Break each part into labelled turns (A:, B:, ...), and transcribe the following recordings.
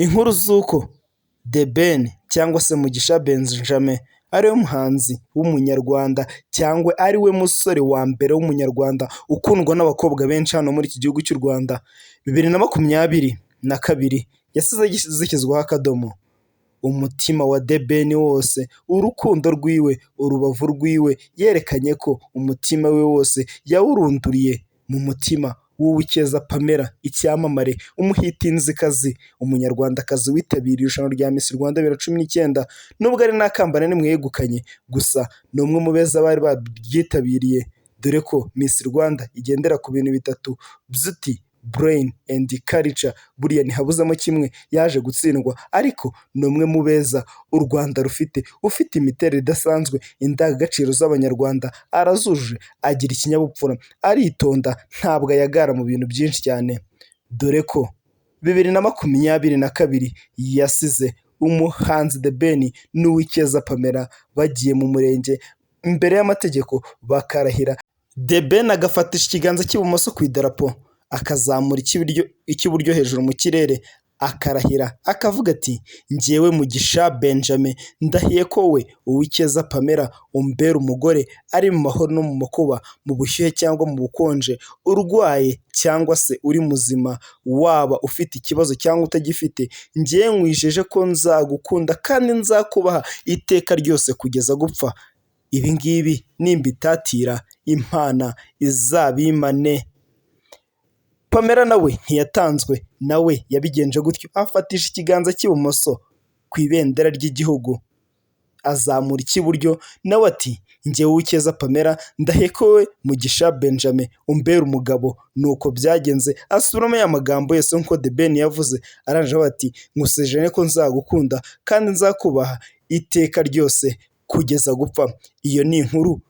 A: Inkuru z'uko The Ben cyangwa se Mugisha Benjamin ariwe muhanzi w'umunyarwanda cyangwa ariwe musore wa mbere w'umunyarwanda ukundwa n'abakobwa benshi hano muri iki gihugu cy'u Rwanda, 2022 yasize zishyizweho akadomo. Umutima wa The Ben wose, urukundo rwiwe, urubavu rwiwe, yerekanye ko umutima we wose yawurunduriye mu mutima w'Uwikeza Pamela, icyamamare, umuhitinzikazi, umunyarwandakazi witabiriye irushanwa rya Miss Rwanda 2019. Nubwo ari nta kamba na rimwe yegukanye, gusa ni umwe mu beza bari babyitabiriye, dore ko Miss Rwanda igendera ku bintu bitatu: beauty, brain and culture. Buriya ntihabuzamo kimwe, yaje gutsindwa, ariko ni umwe mu beza u Rwanda ufite imiterere idasanzwe, indangagaciro z'abanyarwanda arazujuje, agira ikinyabupfura, aritonda, ntabwo ayagara mu bintu byinshi cyane, dore ko 2022 yasize umuhanzi The Ben n'Uwikeza Pamela bagiye mu murenge imbere y'amategeko bakarahira. The Ben agafatisha ikiganza cy'ibumoso ku idarapo, akazamura icy'iburyo hejuru mu kirere, akarahira akavuga ati: njyewe Mugisha Benjamin ndahiye ko we Uwikeza Pamela umbera umugore, ari mu mahoro no mu makuba, mu bushyuhe cyangwa mu bukonje, urwaye cyangwa se uri muzima, waba ufite ikibazo cyangwa utagifite, njyewe nkwijeje ko nzagukunda kandi nzakubaha iteka ryose kugeza gupfa. Ibi ngibi nimbitatira Imana izabimane. Pamela nawe ntiyatanzwe, nawe yabigenje gutyo, afatisha ikiganza cy'ibumoso ku ibendera ry'igihugu, azamura icy'iburyo, nawe ati: njyewe Uwikeza Pamela ndahiye ko we Mugisha Benjamin umbera umugabo. Nuko byagenze, asubiramo ya magambo yose nk'uko The Ben yavuze, arangije ati: nkusezeranye ko nzagukunda kandi nzakubaha iteka ryose kugeza gupfa. Iyo ni inkuru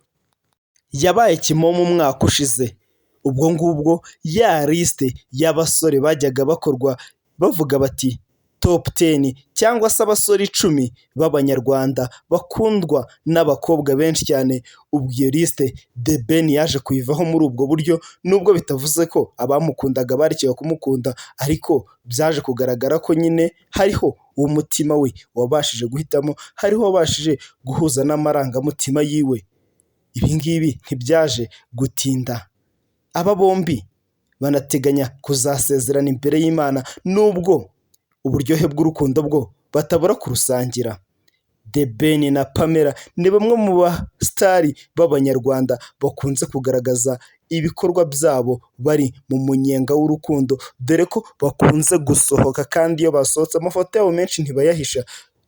A: yabaye kimomo umwaka ushize. Ubwo ngubwo ya lisite y'abasore bajyaga bakorwa bavuga bati top 10 cyangwa se abasore 10 b'abanyarwanda bakundwa n'abakobwa benshi cyane, ubwo iyo lisite The Ben yaje kuyivaho muri ubwo buryo, nubwo bitavuze ko abamukundaga barekeye kumukunda, ariko byaje kugaragara ko nyine hariho uwo mutima we wabashije guhitamo, hariho wabashije guhuza n'amarangamutima yiwe. Ibi ngibi ntibyaje gutinda, aba bombi banateganya kuzasezerana imbere y'Imana, nubwo uburyohe bw'urukundo bwo batabura kurusangira. The Ben na Pamela ni bamwe mu basitari b'abanyarwanda bakunze kugaragaza ibikorwa byabo bari mu munyenga w'urukundo, dore ko bakunze gusohoka, kandi iyo basohotse amafoto yabo menshi ntibayahisha.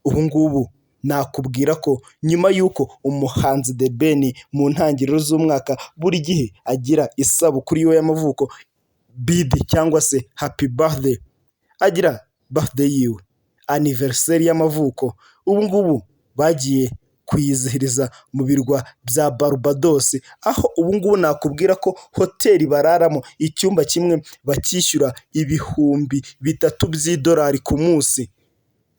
A: Ubu ngubu nakubwira ko nyuma y'uko umuhanzi The Ben mu ntangiriro z'umwaka buri gihe agira isabukuru yiwe y'amavuko, bidi cyangwa se happy birthday, agira birthday yiwe, anniversary y'amavuko, ubu ngubu bagiye kuyizihiriza mu birwa bya Barbados, aho ubu ngubu nakubwira ko hoteli bararamo icyumba kimwe bakishyura $3,000 by'idolari ku munsi.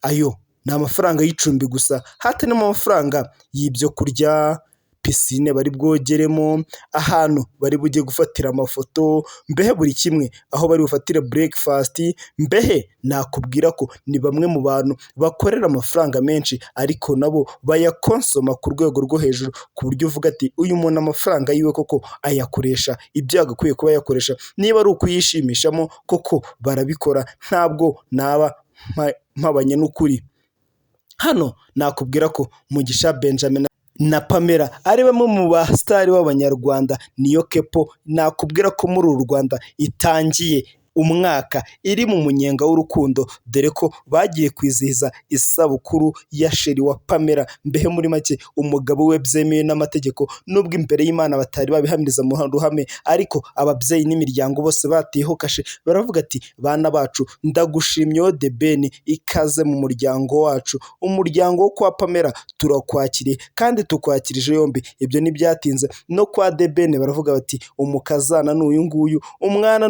A: Ayo ni amafaranga y'icumbi gusa, hatanimo amafaranga y'ibyo kurya, pisine bari bwogeremo, ahantu bari bujye gufatira amafoto, mbehe buri kimwe, aho bari bufatire breakfast. Mbehe nakubwira ko ni bamwe mu bantu bakorera amafaranga menshi, ariko nabo bayakonsoma ku rwego rwo hejuru, ku buryo uvuga ati uyu muntu amafaranga yiwe koko ayakoresha ibyo yagakwiye kuba yakoresha. Niba ari ukuyishimishamo koko barabikora, ntabwo naba mpabanye n'ukuri. Hano nakubwira ko Mugisha Benjamin na Pamela ari bamwe mu basitari b'abanyarwanda. Niyo kepo nakubwira ko muri uru Rwanda itangiye umwaka iri mu munyenga w'urukundo, dore ko bagiye kwizihiza isabukuru ya sheri wa Pamela. Mbehe muri make umugabo we byemewe n'amategeko, nubwo imbere y'Imana batari babihamiriza mu ruhame, ariko ababyeyi n'imiryango bose batiyeho kashe, baravuga ati: bana bacu ndagushimye The Ben, ikaze mu muryango wacu, umuryango wo kwa Pamela turakwakiriye kandi tukwakirije yombi. Ibyo ntibyatinze no kwa The Ben baravuga bati: umukazana n'uyu nguyu, umwana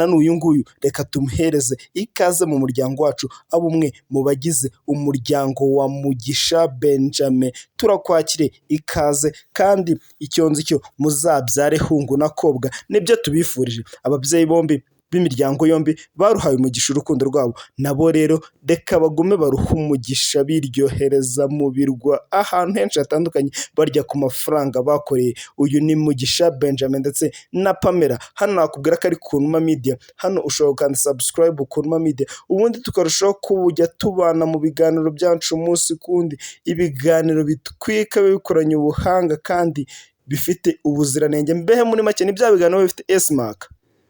A: n'uyu nguyu, reka tumuhereze ikaze mu muryango wacu, abo umwe mu bagize umuryango wa Mugisha Benjamin, turakwakire ikaze, kandi icyo nzi cyo muzabyare hungu na kobwa, nibyo tubifurije. Ababyeyi bombi b'imiryango yombi baruhaye umugisha urukundo rwabo, nabo rero reka bagume baruha umugisha biryohereza mu birwa ahantu henshi hatandukanye barya ku mafaranga bakoreye. Uyu ni Mugisha Benjamin ndetse na Pamela. Hano nakubwira ko ari ku Numa Media, hano ushobora gukanda subscribe ku Numa Media ubundi tukarushaho kujya tubana mu biganiro byacu umunsi kundi, ibiganiro bitwika bikoranye ubuhanga kandi bifite ubuziranenge. Mbehe muri make ni bya biganiro bifite S-Mark.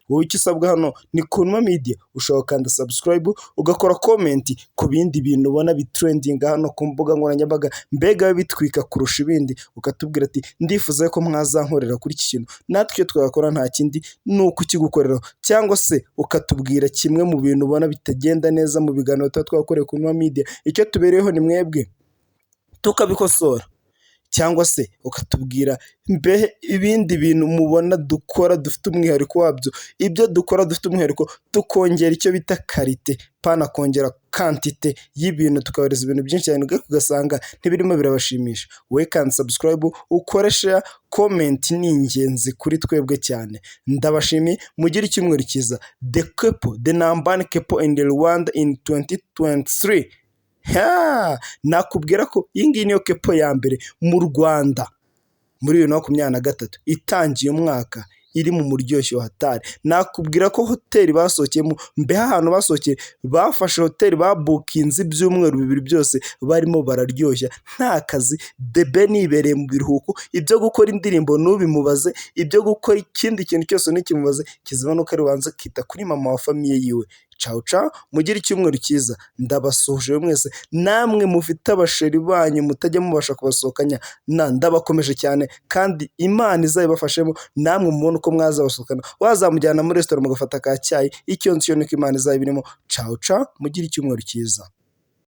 A: Wowe icyo usabwa hano ni ku Numa Media, ushobora gukanda subscribe ugakora comment ku bindi bintu ubona bitrendinga hano ku mbuga nkoranyambaga, mbega bitwika kurusha ibindi, ukatubwira ati ndifuza ko mwazankorera kuri iki kintu, natwe icyo twakora nta kindi ni ukukigukorera, cyangwa se ukatubwira kimwe mu bintu ubona bitagenda neza mu biganiro tuba twakoreye ku Numa Media, icyo tubereyeho ni mwebwe tukabikosora, cyangwa se ukatubwira mbehe ibindi bintu mubona dukora dufite umwihariko wabyo, ibyo dukora dufite umwihariko tukongera icyo bita karite, pana kongera kantite y'ibintu, tukabareza ibintu byinshi cyane ugasanga ntibirimo birabashimisha. Wowe kandi subscribe, ukore share, comment ni ingenzi kuri twebwe cyane. Ndabashimiye, mugire icyumweru cyiza. The number one couple in Rwanda in 2023. Nakubwira ko iyi ngiyi niyo kepo ya mbere mu Rwanda muri 2023 itangiye umwaka iri mu muryoshyo wa hatari. Nakubwira ko hoteli basohokeyemo, mbeho ahantu basohokeye bafashe hoteli babukinze ibyumweru 2 byose barimo bararyoshya nta kazi. The Ben ibereye mu biruhuko, ibyo gukora indirimbo nubimubaze, ibyo gukora ikindi kintu cyose n'ikimubaze, kizibanuka ribanza kita kuri mama wa famiye yiwe. Ciao ciao, mugire icyumweru cyiza. Ndabasuhuje mwese, namwe mufite abasheri banyu mutajya mubasha kubasohokanya, ndabakomeje cyane kandi Imana izabibafashemo, namwe mubone uko mwazabasohokana, wazamujyana muri restaurant mugafata ka cyayi, icyo nzi cyo niko Imana izabirimo. Ciao ciao, mugire icyumweru cyiza.